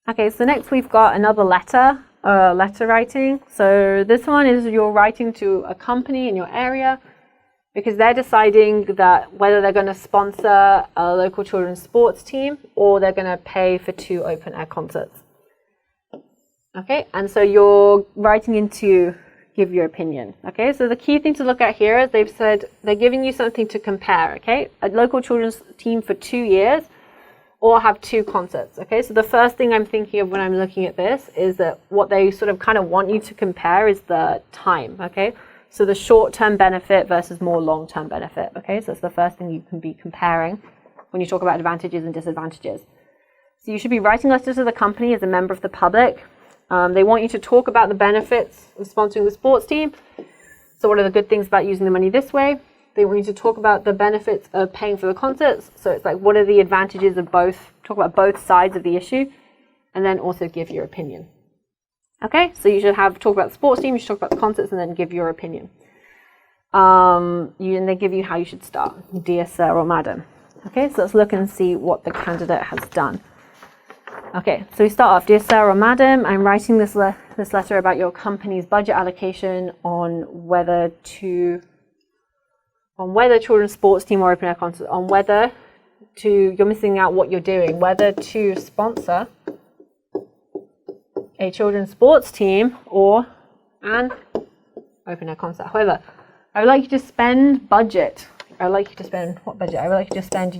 Okay, so next we've got another letter writing. So this one is you're writing to a company in your area because they're deciding that whether they're going to sponsor a local children's sports team or they're going to pay for 2 open air concerts. Okay, and so you're writing in to give your opinion. Okay, so the key thing to look at here is they've said they're giving you something to compare. Okay, a local children's team for 2 years or have 2 concerts. Okay, so the first thing I'm thinking of when I'm looking at this is that what they sort of kind of want you to compare is the time. Okay, so the short-term benefit versus more long-term benefit. Okay, so that's the first thing you can be comparing when you talk about advantages and disadvantages. So you should be writing letters to the company as a member of the public. They want you to talk about the benefits of sponsoring the sports team. So what are the good things about using the money this way? They want you to talk about the benefits of paying for the concerts. So it's like, what are the advantages of both? Talk about both sides of the issue, and then also give your opinion. Okay, so you should talk about the sports team, you should talk about the concerts, and then give your opinion. And they give you how you should start, dear sir or madam. Okay, so let's look and see what the candidate has done. Okay, so we start off, dear sir or madam, I'm writing this letter about your company's budget allocation on whether children's sports team or open air concert, on whether you're missing out what you're doing, whether to sponsor a children's sports team or an open air concert. However, I would like you to spend budget. I would like you to spend what budget? I would like you to spend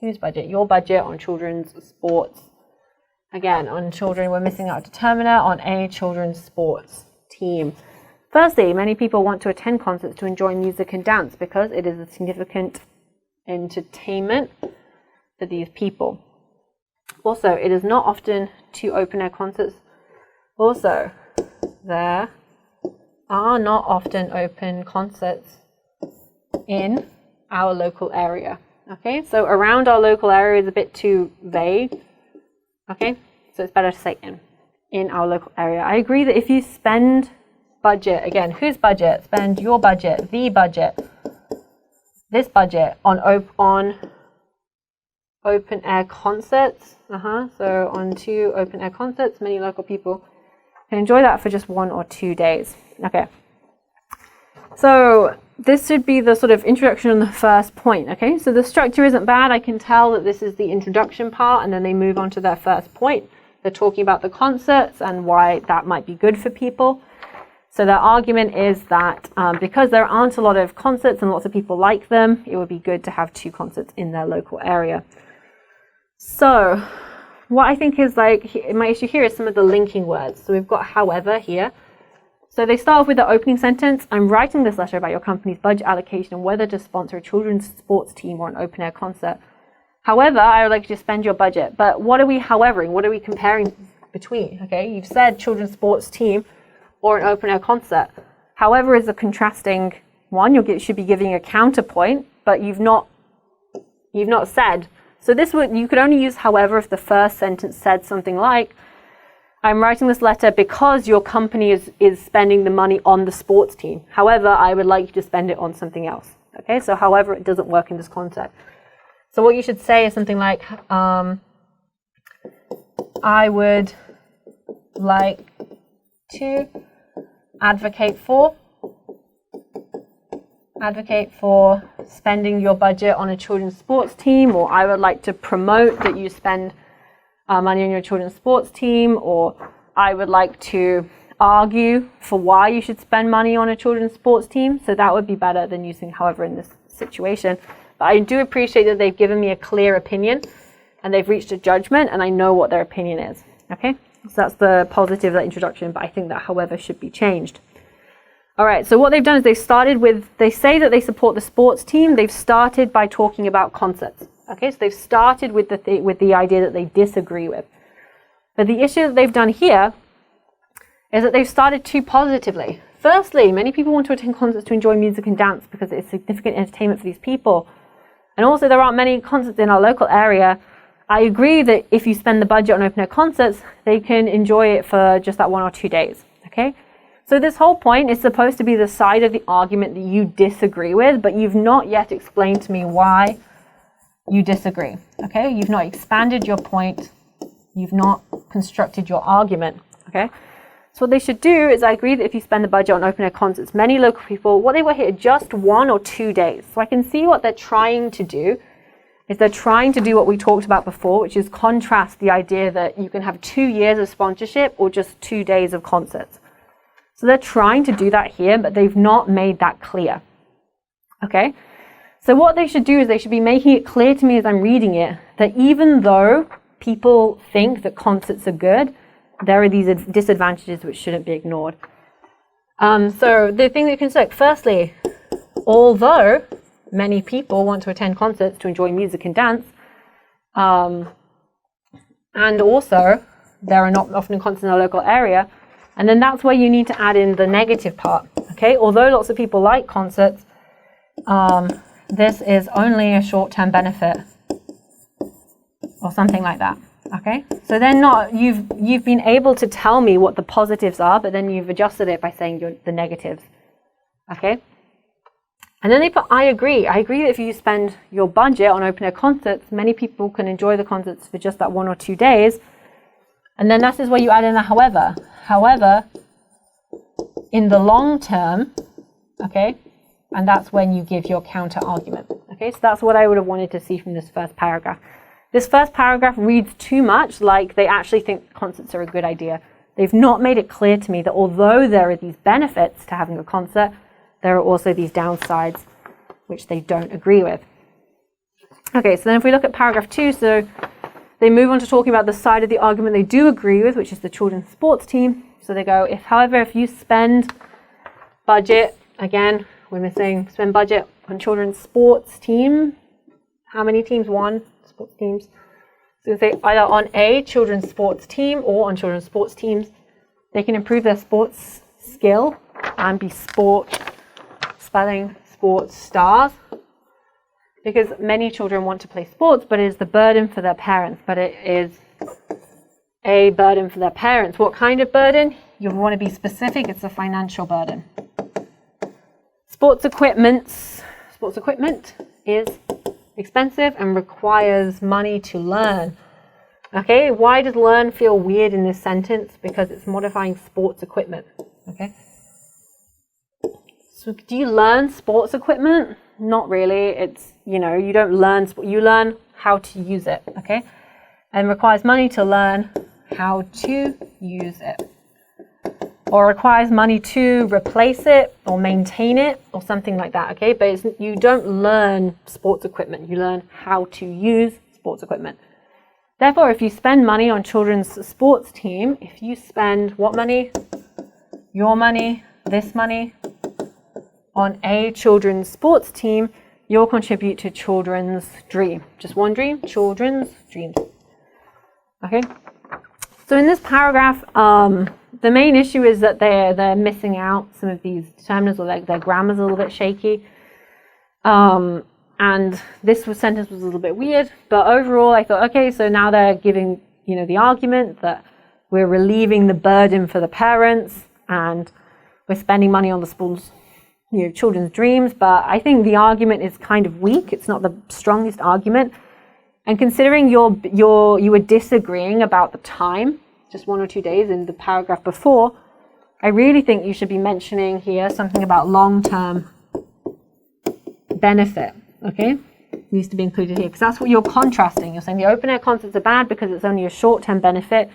whose budget? Your budget on children's sports. Again, on children, we're missing out a determiner on a children's sports team. Firstly, many people want to attend concerts to enjoy music and dance because it is a significant entertainment for these people. Also, it is not often 2 open air concerts. Also, there are not often open concerts in our local area. Okay, so around our local area is a bit too vague. Okay, so it's better to say in our local area. I agree that if you spend budget, again, whose budget? Spend your budget, the budget, this budget on open air concerts. So on 2 open air concerts, many local people can enjoy that for just 1 or 2 days. Okay. So this should be the sort of introduction on the first point. Okay, so the structure isn't bad. I can tell that this is the introduction part, and then they move on to their first point. They're talking about the concerts and why that might be good for people. So their argument is that because there aren't a lot of concerts and lots of people like them, it would be good to have 2 concerts in their local area. So what I think is my issue here is some of the linking words. So we've got however here. So they start off with the opening sentence. I'm writing this letter about your company's budget allocation and whether to sponsor a children's sports team or an open air concert. However, I would like you to spend your budget. But what are we howevering? What are we comparing between? Okay, you've said children's sports team or an open air concert. However is a contrasting one. You should be giving a counterpoint, but you've not said. So you could only use however if the first sentence said something like, I'm writing this letter because your company is spending the money on the sports team. However, I would like you to spend it on something else. Okay, so however, it doesn't work in this context. So what you should say is something like, I would like to advocate for spending your budget on a children's sports team, or I would like to promote that you spend money on your children's sports team, or I would like to argue for why you should spend money on a children's sports team. So that would be better than using however in this situation. But I do appreciate that they've given me a clear opinion and they've reached a judgment and I know what their opinion is. Okay, so that's the positive of that introduction, but I think that however should be changed. All right, so what they've done is they say that they support the sports team. They've started by talking about concerts. Okay, so they've started with the idea that they disagree with. But the issue that they've done here is that they've started too positively. Firstly, many people want to attend concerts to enjoy music and dance because it's significant entertainment for these people. And also there aren't many concerts in our local area. I agree that if you spend the budget on open air concerts, they can enjoy it for just that 1 or 2 days. Okay, So this whole point is supposed to be the side of the argument that you disagree with, but you've not yet explained to me why you disagree. Okay, you've not expanded your point. You've not constructed your argument. Okay, so what they should do is, I agree that if you spend the budget on open air concerts, many local people, what they were here just 1 or 2 days. So I can see what they're trying to do is they're trying to do what we talked about before, which is contrast the idea that you can have 2 years of sponsorship or just 2 days of concerts. So they're trying to do that here, but they've not made that clear. Okay, so what they should do is they should be making it clear to me as I'm reading it that even though people think that concerts are good, there are these disadvantages which shouldn't be ignored. So the thing that you can say, firstly, although many people want to attend concerts to enjoy music and dance, and also there are not often concerts in our local area, and then that's where you need to add in the negative part. Okay, although lots of people like concerts, this is only a short-term benefit or something like that. Okay, so then you've been able to tell me what the positives are, but then you've adjusted it by saying the negatives. Okay, and then they put, I agree that if you spend your budget on open air concerts, many people can enjoy the concerts for just that 1 or 2 days. And then that is where you add in the however, in the long term, okay, and that's when you give your counter argument. Okay, so that's what I would have wanted to see from this first paragraph. This first paragraph reads too much like they actually think concerts are a good idea. They've not made it clear to me that although there are these benefits to having a concert, there are also these downsides which they don't agree with. Okay, so then if we look at paragraph 2, so they move on to talking about the side of the argument they do agree with, which is the children's sports team. So they go, however, if you spend budget, again, we're missing spend budget on children's sports team. How many teams? 1 sports teams. So they say either on a children's sports team or on children's sports teams, they can improve their sports skill and be sports stars. Because many children want to play sports, but it is the burden for their parents. But it is a burden for their parents. What kind of burden? You want to be specific. It's a financial burden. Sports equipment is expensive and requires money to learn. Okay, why does learn feel weird in this sentence? Because it's modifying sports equipment. Okay, so do you learn sports equipment? Not really. It's, you don't learn, you learn how to use it. Okay, and requires money to learn how to use it, or requires money to replace it or maintain it or something like that. Okay, but you don't learn sports equipment, you learn how to use sports equipment. Therefore, if you spend money on children's sports team, if you spend what money? Your money, this money, on a children's sports team, you'll contribute to children's dream. Just one dream, children's dreams. Okay, so in this paragraph, the main issue is that they're missing out some of these determinants, or their grammar's a little bit shaky. And this sentence was a little bit weird, but overall I thought, okay, so now they're giving, the argument that we're relieving the burden for the parents and we're spending money on the school's, children's dreams. But I think the argument is kind of weak. It's not the strongest argument. And considering you were disagreeing about the time, just 1 or 2 days in the paragraph before, I really think you should be mentioning here something about long-term benefit. Okay, needs to be included here, because that's what you're contrasting. You're saying the open air concerts are bad because it's only a short-term benefit,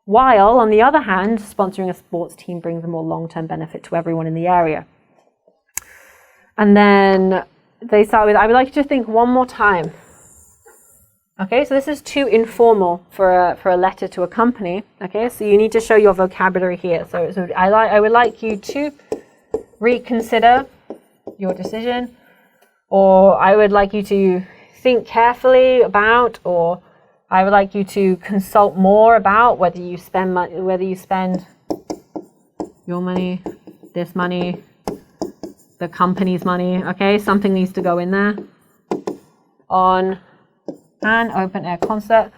while on the other hand, sponsoring a sports team brings a more long-term benefit to everyone in the area. And then they start with, I would like you to think one more time. Okay, so this is too informal for a letter to a company. Okay, so you need to show your vocabulary here. So I would like you to reconsider your decision, or I would like you to think carefully about, or I would like you to consult more about whether you spend your money, this money, the company's money. Okay, something needs to go in there on an open air concert,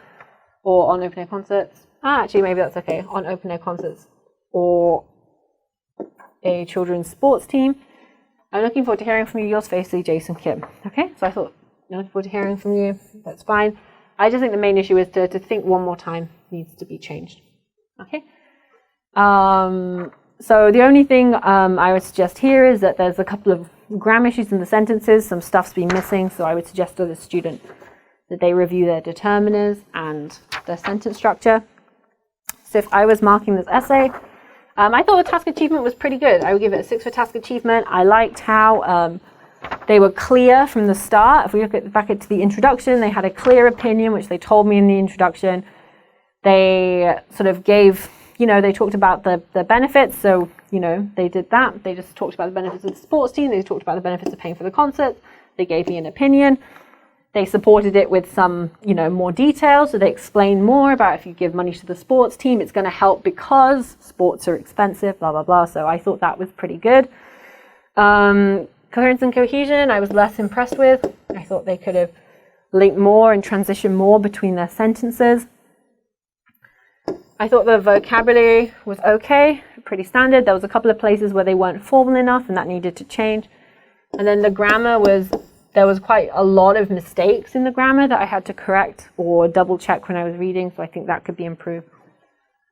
or on open air concerts. Actually, maybe that's okay. On open air concerts or a children's sports team. I'm looking forward to hearing from you. Yours faithfully, Jason Kim. Okay, so I thought, looking forward to hearing from you. That's fine. I just think the main issue is to think one more time needs to be changed. Okay. So the only thing I would suggest here is that there's a couple of grammar issues in the sentences. Some stuff's been missing, so I would suggest to the student that they review their determiners and their sentence structure. So if I was marking this essay, I thought the task achievement was pretty good. I would give it a 6 for task achievement. I liked how they were clear from the start. If we look back at the introduction, they had a clear opinion, which they told me in the introduction. They sort of gave, they talked about the benefits. So, they did that. They just talked about the benefits of the sports team. They talked about the benefits of paying for the concert. They gave me an opinion. They supported it with some, more detail. So they explained more about if you give money to the sports team, it's going to help because sports are expensive, blah, blah, blah. So I thought that was pretty good. Coherence and cohesion, I was less impressed with. I thought they could have linked more and transitioned more between their sentences. I thought the vocabulary was okay, pretty standard. There was a couple of places where they weren't formal enough and that needed to change. And then the grammar there was quite a lot of mistakes in the grammar that I had to correct or double check when I was reading, so I think that could be improved.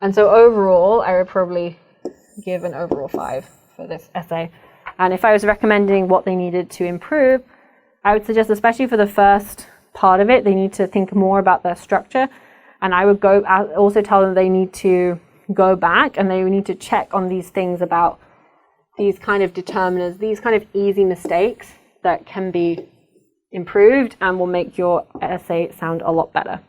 And so overall, I would probably give an overall 5 for this essay. And if I was recommending what they needed to improve, I would suggest, especially for the first part of it, they need to think more about their structure. And I would also tell them they need to go back and they need to check on these things about these kind of determiners, these kind of easy mistakes that can be improved and will make your essay sound a lot better.